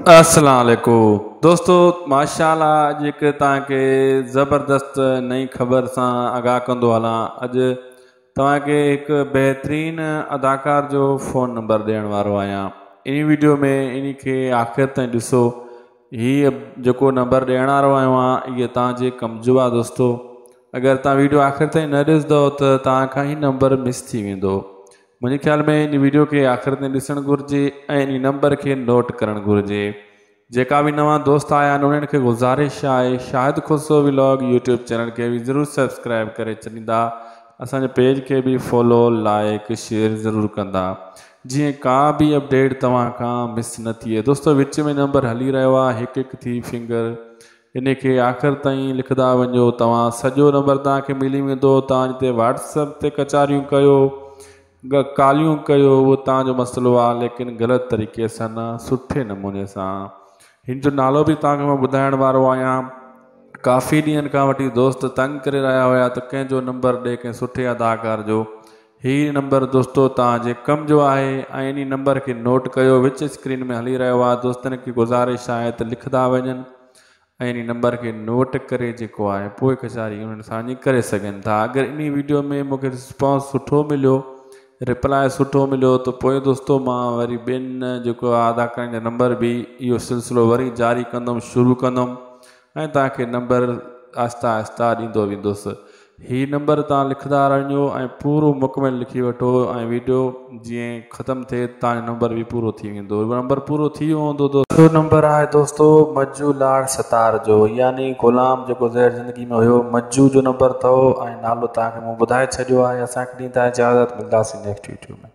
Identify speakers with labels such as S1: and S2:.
S1: अस्सलाम वालेकुम दोस्तों, माशाल्लाह अॼु हिकु तव्हांखे ज़बरदस्त नई ख़बर सां आगाह कंदो हलां। अॼु तव्हांखे हिकु बहितरीनु अदाकार जो फ़ोन नंबर ॾियण वारो आहियां। इन वीडियो में इन खे आख़िर ताईं ॾिसो। हीअ जेको नंबर ॾियण वारो आहियो आहे इहे तव्हांजे कम जो आहे दोस्तों। अगरि तव्हां वीडियो आख़िर ताईं न ॾिसंदव त तव्हांखां ही नंबर मिस थी वेंदो। मुंहिंजे ख्याल में इन वीडियो खे आख़िर ताईं ॾिसणु घुरिजे ऐं इन नंबर खे नोट करणु घुरिजे। जेका भी नवां दोस्त आया आहिनि उन्हनि खे गुज़ारिश आहे शाहिद खुसरो व्लॉग यूट्यूब चैनल के भी ज़रूर सब्सक्राइब करे छॾींदा, असांजे पेज के भी फॉलो लाइक शेयर ज़रूर कंदा जीअं का भी अपडेट तव्हां खां मिस न थिए। दोस्तों विच में नंबर हली रहियो आहे हिकु हिकु थी फिंगर, इन खे आख़िर ताईं लिखंदा वञो। तव्हां सॼो नंबर तव्हांखे मिली वेंदो। तव्हां हिते व्हाट्सएप ते कचारियूं कयो, कालियूं कयो, उहो तव्हांजो मसइलो आहे, लेकिन ग़लति तरीक़े सां न, सुठे नमूने सां। हिन जो नालो भी तव्हांखे मां ॿुधाइण वारो आहियां। काफ़ी ॾींहंनि खां वठी दोस्त तंग करे रहिया हुया त कंहिंजो नंबर ॾे, कंहिं सुठे अदाकार जो। हीउ नंबर दोस्तों तव्हांजे कम जो आहे ऐं इन नंबर खे नोट कयो। विच स्क्रीन में हली रहियो आहे। दोस्तनि खे गुज़ारिश आहे त लिखंदा वञनि ऐं इन नंबर खे नोट करे जेको आहे पोइ कचारी उन्हनि सां करे सघनि था। अगरि इन वीडियो में मूंखे रिस्पॉन्स सुठो मिलियो, रिप्लाई सुठो मिलियो त पोइ दोस्तों मां वरी ॿिनि जेको आहे अदाकारनि जा नंबर भी इहो सिलसिलो वरी जारी कंदुमि, शुरू कंदुमि ऐं तव्हांखे नंबर आहिस्ता आहिस्ता ॾींदो वेंदुसि। हीउ नंबर तव्हां लिखंदा वञो ऐं पूरो मुकमिल लिखी वठो ऐं वीडियो जीअं ख़तमु थिए तव्हांजो नंबर भी पूरो थी वेंदो। नंबर पूरो थी वियो हूंदो दोस्तों। नंबर आहे दोस्तों मज्जू लाड़ सतार जो, यानी ग़ुलाम जेको ज़हर ज़िंदगी में हुयो, मज्जू जो नंबर अथव ऐं नालो तव्हांखे मूं ॿुधाए छॾियो आहे। असांखे ॾींदा इजाज़त, मिलंदासीं नेक्स्ट वीडियो में।